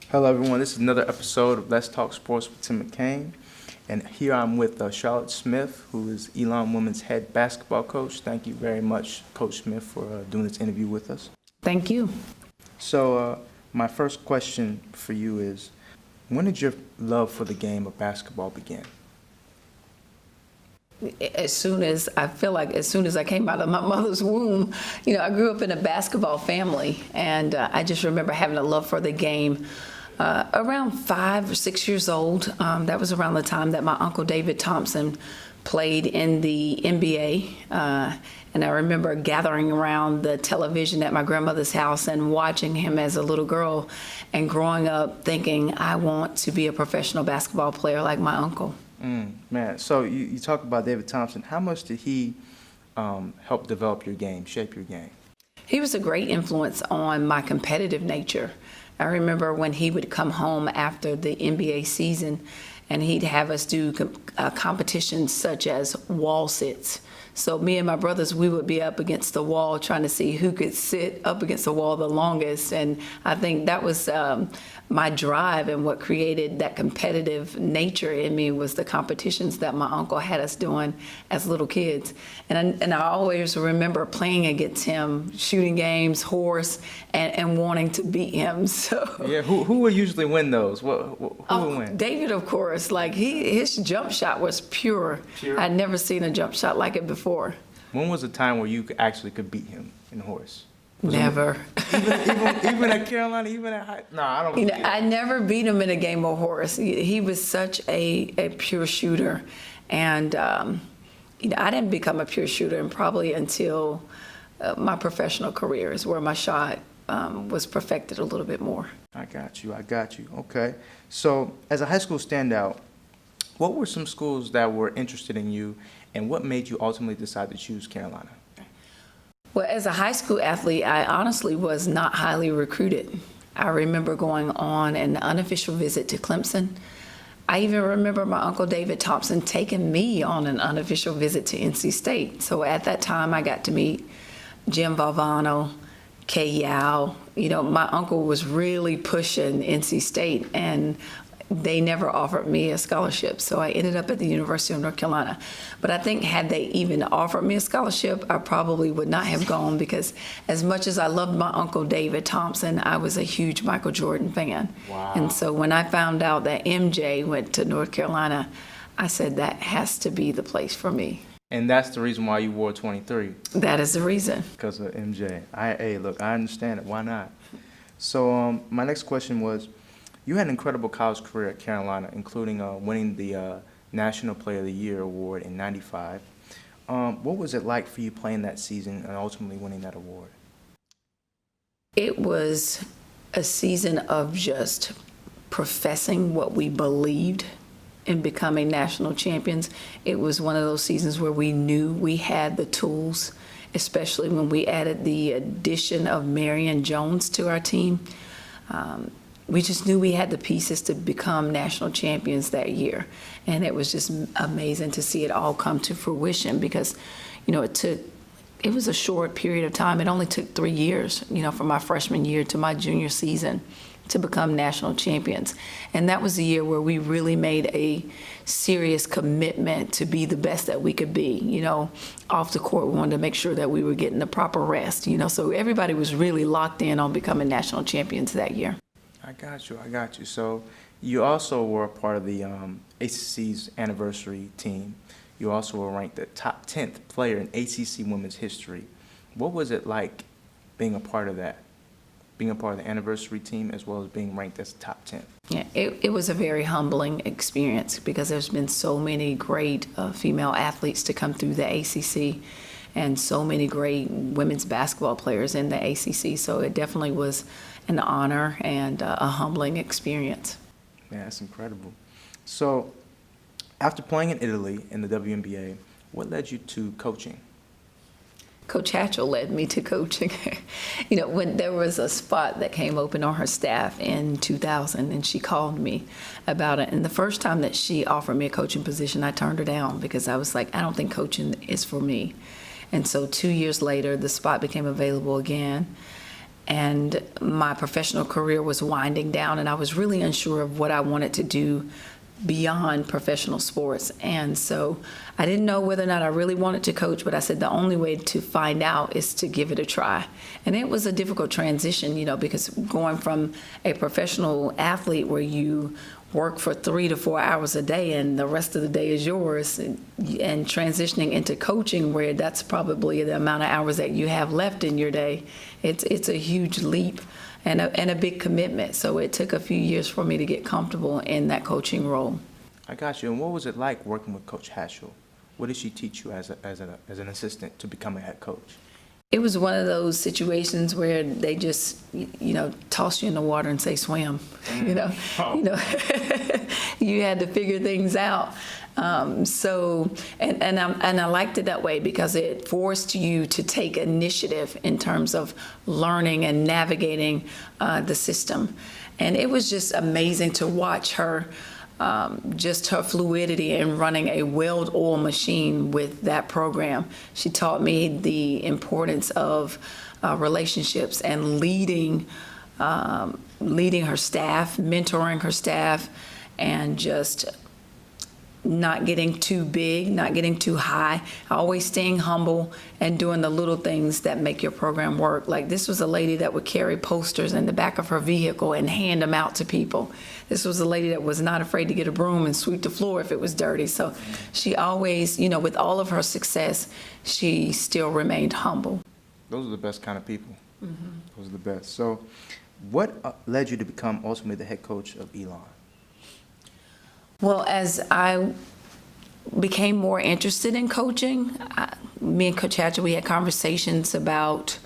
Hello, everyone. This is another episode of Let's Talk Sports with Tim McKain. And here I'm with Charlotte Smith, who is Elon Women's head basketball coach. Thank you very much, Coach Smith, for doing this interview with us. Thank you. So, my first question for you is, when did your love for the game of basketball begin? As soon as I came out of my mother's womb, I grew up in a basketball family, and I just remember having a love for the game. Around 5 or 6 years old, that was around the time that my uncle David Thompson played in the NBA. And I remember gathering around the television at my grandmother's house and watching him as a little girl and growing up thinking, I want to be a professional basketball player like my uncle. Man, so you talk about David Thompson. How much did he help develop your game, shape your game? He was a great influence on my competitive nature. I remember when he would come home after the NBA season and he'd have us do competitions such as wall sits. So me and my brothers, we would be up against the wall trying to see who could sit up against the wall the longest. And I think that was my drive, and what created that competitive nature in me was the competitions that my uncle had us doing as little kids. And I always remember playing against him, shooting games, horse, and wanting to beat him. So yeah, who would usually win those? Who would win? David, of course. Like his jump shot was pure. I'd never seen a jump shot like it before. When was the time where you actually could beat him in horse? Never. Even at Carolina, even at high? No, I don't. I never beat him in a game of horse. He was such a pure shooter, and I didn't become a pure shooter, and probably until my professional career is where my shot was perfected a little bit more. I got you. Okay. So, as a high school standout, what were some schools that were interested in you, and what made you ultimately decide to choose Carolina? Well, as a high school athlete, I honestly was not highly recruited. I remember going on an unofficial visit to Clemson. I even remember my uncle David Thompson taking me on an unofficial visit to NC State. So at that time, I got to meet Jim Valvano, Kay Yao. My uncle was really pushing NC State, and they never offered me a scholarship, so I ended up at the University of North Carolina. But I think had they even offered me a scholarship, I probably would not have gone, because as much as I loved my uncle David Thompson, I was a huge Michael Jordan fan. Wow. And so when I found out that MJ went to North Carolina, I said that has to be the place for me. And that's the reason why you wore 23. That is the reason. Because of MJ. Hey, look, I understand it. Why not? So my next question was, you had an incredible college career at Carolina, including winning the National Player of the Year award in '95. What was it like for you playing that season and ultimately winning that award? It was a season of just professing what we believed in becoming national champions. It was one of those seasons where we knew we had the tools, especially when we added the addition of Marion Jones to our team. We just knew we had the pieces to become national champions that year. And it was just amazing to see it all come to fruition, because, it was a short period of time. It only took 3 years, from my freshman year to my junior season to become national champions. And that was the year where we really made a serious commitment to be the best that we could be. Off the court, we wanted to make sure that we were getting the proper rest, so everybody was really locked in on becoming national champions that year. I got you. So you also were a part of the ACC's anniversary team. You also were ranked the top 10th player in ACC women's history. What was it like being a part of that? Being a part of the anniversary team as well as being ranked as top 10? Yeah, it was a very humbling experience, because there's been so many great female athletes to come through the ACC, and so many great women's basketball players in the ACC. So it definitely was an honor and a humbling experience. Yeah, that's incredible. So after playing in Italy in the WNBA, what led you to coaching? Coach Hatchell led me to coaching. When there was a spot that came open on her staff in 2000, and she called me about it. And the first time that she offered me a coaching position, I turned her down, because I was like, I don't think coaching is for me. And so 2 years later, the spot became available again. and my professional career was winding down, and I was really unsure of what I wanted to do beyond professional sports. And so I didn't know whether or not I really wanted to coach, but I said the only way to find out is to give it a try. And it was a difficult transition, because going from a professional athlete where you work for 3 to 4 hours a day and the rest of the day is yours, and transitioning into coaching where that's probably the amount of hours that you have left in your day, it's a huge leap and a big commitment. So it took a few years for me to get comfortable in that coaching role. I got you. And what was it like working with Coach Haschel? What did she teach you as an assistant to become a head coach? It was one of those situations where they just, toss you in the water and say swim. You had to figure things out. And I liked it that way because it forced you to take initiative in terms of learning and navigating the system. And it was just amazing to watch her. Just her fluidity in running a well-oiled machine with that program. She taught me the importance of relationships and leading her staff, mentoring her staff, and just not getting too big, not getting too high, always staying humble and doing the little things that make your program work. Like this was a lady that would carry posters in the back of her vehicle and hand them out to people. This was a lady that was not afraid to get a broom and sweep the floor if it was dirty. So she always, with all of her success, she still remained humble. Those are the best kind of people. Mm-hmm. Those are the best. So what led you to become ultimately the head coach of Elon? Well, as I became more interested in coaching, me and Coach Hatcher, we had conversations about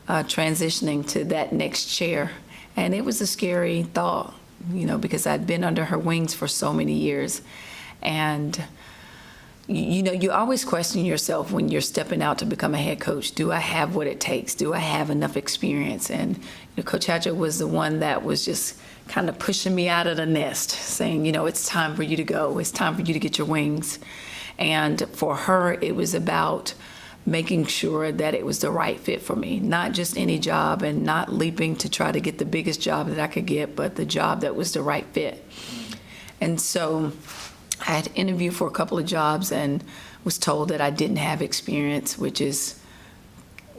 transitioning to that next chair. And it was a scary thought, because I'd been under her wings for so many years. And, you always question yourself when you're stepping out to become a head coach. Do I have what it takes? Do I have enough experience? And Coach Hatcher was the one that was just kind of pushing me out of the nest, saying, it's time for you to go. It's time for you to get your wings. And for her, it was about making sure that it was the right fit for me, not just any job and not leaping to try to get the biggest job that I could get, but the job that was the right fit. And so I had interviewed for a couple of jobs and was told that I didn't have experience, which is,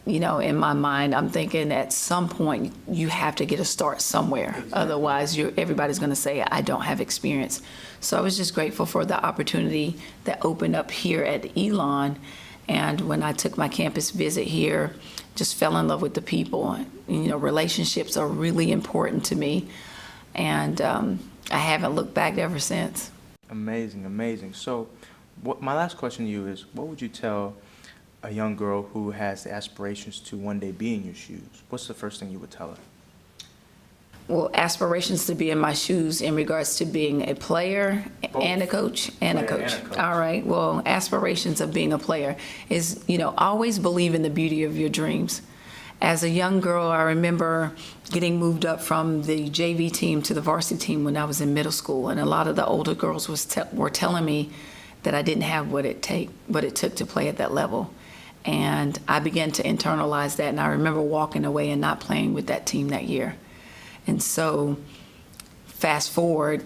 in my mind, I'm thinking at some point you have to get a start somewhere. Exactly. Otherwise, everybody's going to say, I don't have experience. So I was just grateful for the opportunity that opened up here at Elon. And when I took my campus visit here, just fell in love with the people. Relationships are really important to me. And I haven't looked back ever since. Amazing, amazing. So my last question to you is, what would you tell a young girl who has the aspirations to one day be in your shoes? What's the first thing you would tell her? Well, aspirations to be in my shoes in regards to being a player and a coach and a coach. All right. Well, aspirations of being a player is, always believe in the beauty of your dreams. As a young girl, I remember getting moved up from the JV team to the varsity team when I was in middle school, and a lot of the older girls were telling me that I didn't have what it took to play at that level. And I began to internalize that, and I remember walking away and not playing with that team that year. And so fast forward,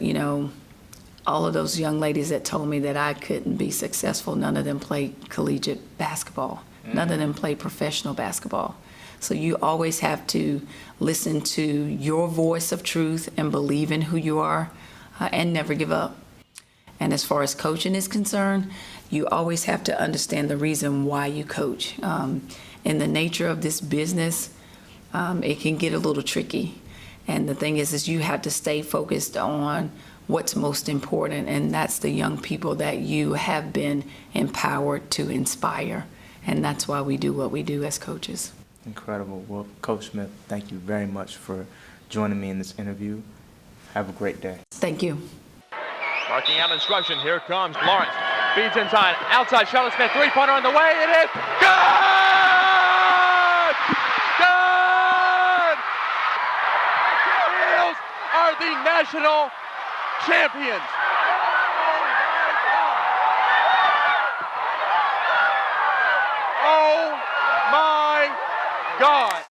all of those young ladies that told me that I couldn't be successful, none of them played collegiate basketball. None of them played professional basketball. So you always have to listen to your voice of truth and believe in who you are and never give up. And as far as coaching is concerned, you always have to understand the reason why you coach. In the nature of this business, it can get a little tricky. And the thing is you have to stay focused on what's most important, and that's the young people that you have been empowered to inspire. And that's why we do what we do as coaches. Incredible. Well, Coach Smith, thank you very much for joining me in this interview. Have a great day. Thank you. Marking out instruction. Here comes Lawrence. Feeds inside. Outside. Charlotte Smith. Three-pointer on the way. It is good! Good! Heels are the national champions. Oh my God.